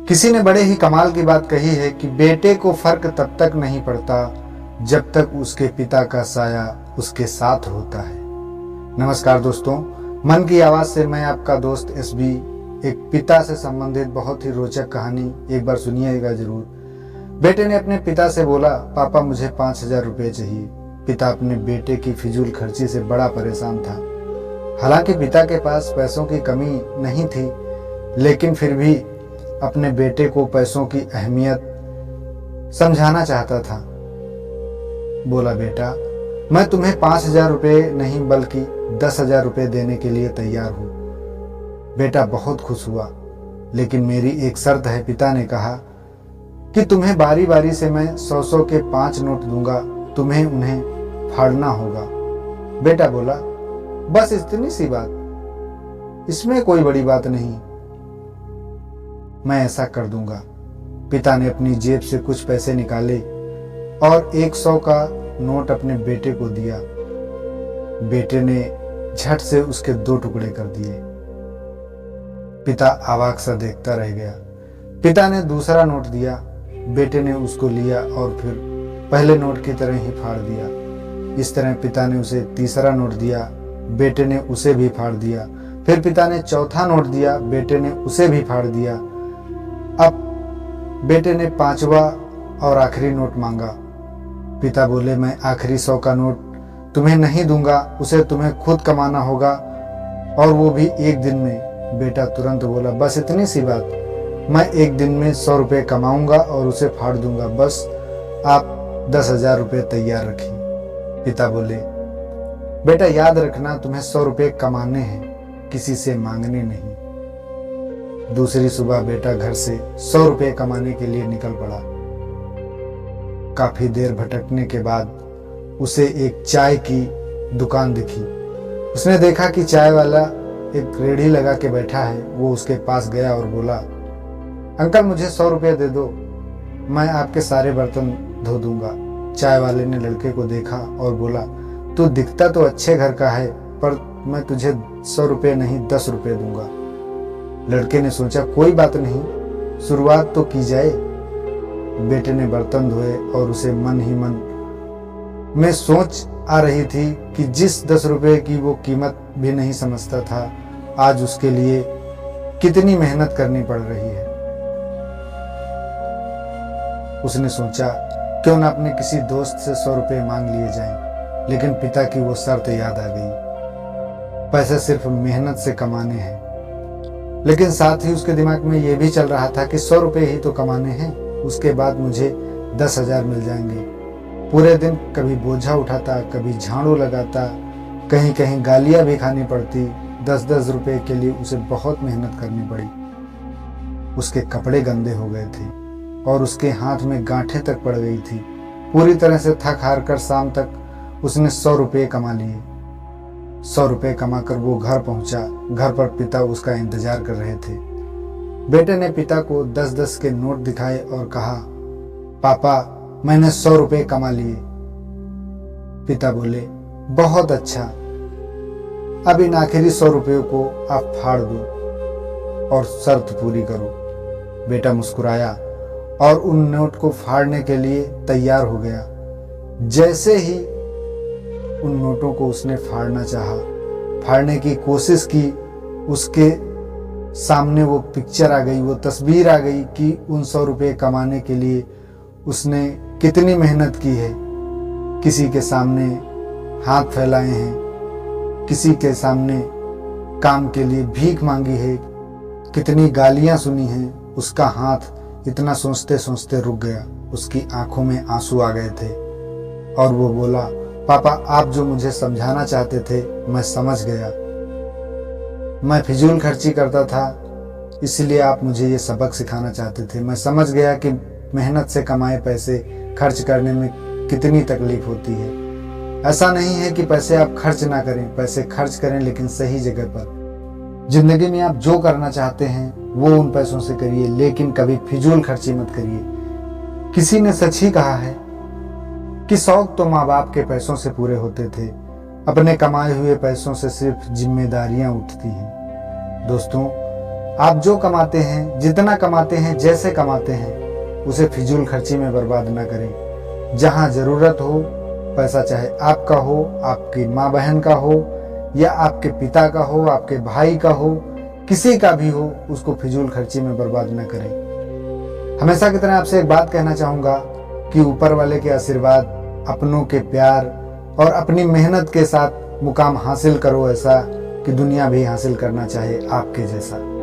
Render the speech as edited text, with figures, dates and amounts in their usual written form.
किसी ने बड़े ही कमाल की बात कही है कि बेटे को फर्क तब तक नहीं पड़ता जब तक उसके पिता का साया उसके साथ होता है। नमस्कार दोस्तों, मन की आवाज से मैं आपका दोस्त एसबी एक पिता से संबंधित बहुत ही रोचक कहानी एक बार सुनिएगा जरूर। बेटे ने अपने पिता से बोला, पापा मुझे 5,000 रुपये चाहिए। पिता अपने बेटे की फिजूल खर्ची से बड़ा परेशान था। हालांकि पिता के पास पैसों की कमी नहीं थी, लेकिन फिर भी अपने बेटे को पैसों की अहमियत समझाना चाहता था। बोला, बेटा मैं तुम्हें 5,000 रुपये नहीं बल्कि 10,000 रुपये देने के लिए तैयार हूँ। बेटा बहुत खुश हुआ, लेकिन मेरी एक शर्त है। पिता ने कहा कि तुम्हें बारी बारी से मैं 100 के 5 नोट दूंगा, तुम्हें उन्हें फाड़ना होगा। बेटा बोला, बस इतनी सी बात, इसमें कोई बड़ी बात नहीं, मैं ऐसा कर दूंगा। पिता ने अपनी जेब से कुछ पैसे निकाले और 100 का नोट अपने बेटे को दिया। बेटे ने झट से उसके 2 टुकड़े कर दिए। पिता अवाक सा देखता रह गया। पिता ने दूसरा नोट दिया। बेटे ने उसको लिया और फिर पहले नोट की तरह ही फाड़ दिया। इस तरह पिता ने उसे तीसरा नोट दिया, बेटे ने उसे भी फाड़ दिया। फिर पिता ने चौथा नोट दिया, बेटे ने उसे भी फाड़ दिया। अब बेटे ने 5वां और आखिरी नोट मांगा। पिता बोले, मैं आखिरी 100 का नोट तुम्हें नहीं दूंगा, उसे तुम्हें खुद कमाना होगा, और वो भी एक दिन में। बेटा तुरंत बोला, बस इतनी सी बात, मैं एक दिन में 100 रुपये कमाऊंगा और उसे फाड़ दूंगा, बस आप 10,000 रुपये तैयार रखिए। पिता बोले, बेटा याद रखना, तुम्हें 100 रुपये कमाने हैं, किसी से मांगने नहीं। दूसरी सुबह बेटा घर से 100 रुपये कमाने के लिए निकल पड़ा। काफी देर भटकने के बाद उसे एक चाय की दुकान दिखी। उसने देखा कि चाय वाला एक रेहड़ी लगा के बैठा है। वो उसके पास गया और बोला, अंकल मुझे 100 रुपये दे दो, मैं आपके सारे बर्तन धो दूंगा। चाय वाले ने लड़के को देखा और बोला, तू दिखता तो अच्छे घर का है, पर मैं तुझे 100 रुपये नहीं 10 रुपये दूंगा। लड़के ने सोचा, कोई बात नहीं, शुरुआत तो की जाए। बेटे ने बर्तन धोए और उसे मन ही मन में सोच आ रही थी कि जिस 10 रुपये की वो कीमत भी नहीं समझता था, आज उसके लिए कितनी मेहनत करनी पड़ रही है। उसने सोचा, क्यों न अपने किसी दोस्त से 100 रुपये मांग लिए जाएं। लेकिन पिता की वो शर्त याद आ गई। पैसे सिर्फ मेहनत से कमाने हैं। लेकिन साथ ही उसके दिमाग में ये भी चल रहा था कि 100 रुपये ही तो कमाने हैं, उसके बाद मुझे 10,000 मिल जाएंगे। पूरे दिन कभी बोझा उठाता, कभी झाड़ू लगाता, कहीं कहीं गालियां भी खानी पड़ती। 10-10 रुपये के लिए उसे बहुत मेहनत करनी पड़ी। उसके कपड़े गंदे हो गए थे और उसके हाथ में गांठें तक पड़ गई थी। पूरी तरह से थक हार कर शाम तक उसने 100 रुपये कमा लिए। 100 रुपये कमाकर वो घर पहुंचा। घर पर पिता उसका इंतजार कर रहे थे। बेटे ने पिता को 10-10 के नोट दिखाए और कहा, पापा मैंने 100 रुपये कमा लिए। पिता बोले, बहुत अच्छा, अब इन आखिरी 100 रुपयों को आप फाड़ दो और शर्त पूरी करो। बेटा मुस्कुराया और उन नोट को फाड़ने के लिए तैयार हो गया। जैसे ही उन नोटों को उसने फाड़ना चाहा, फाड़ने की कोशिश की, उसके सामने वो पिक्चर आ गई, वो तस्वीर आ गई कि उन 100 रुपये कमाने के लिए उसने कितनी मेहनत की है। किसी के सामने हाथ फैलाए हैं, किसी के सामने काम के लिए भीख मांगी है, कितनी गालियां सुनी हैं। उसका हाथ इतना सोचते सोचते रुक गया। उसकी आंखों में आंसू आ गए थे और वो बोला, पापा आप जो मुझे समझाना चाहते थे मैं समझ गया। मैं फिजूल खर्ची करता था, इसलिए आप मुझे ये सबक सिखाना चाहते थे। मैं समझ गया कि मेहनत से कमाए पैसे खर्च करने में कितनी तकलीफ होती है। ऐसा नहीं है कि पैसे आप खर्च ना करें, पैसे खर्च करें लेकिन सही जगह पर। जिंदगी में आप जो करना चाहते हैं वो उन पैसों से करिए, लेकिन कभी फिजूल खर्ची मत करिए। किसी ने सच ही कहा है कि शौक तो माँ बाप के पैसों से पूरे होते थे, अपने कमाए हुए पैसों से सिर्फ जिम्मेदारियां उठती हैं। दोस्तों, आप जो कमाते हैं, जितना कमाते हैं, जैसे कमाते हैं, उसे फिजूल खर्ची में बर्बाद ना करें। जहां जरूरत हो पैसा, चाहे आपका हो, आपकी माँ बहन का हो, या आपके पिता का हो, आपके भाई का हो, किसी का भी हो, उसको फिजूल खर्ची में बर्बाद न करें। हमेशा की तरह आपसे एक बात कहना चाहूँगा कि ऊपर वाले के आशीर्वाद, अपनों के प्यार और अपनी मेहनत के साथ मुकाम हासिल करो, ऐसा कि दुनिया भी हासिल करना चाहे आपके जैसा।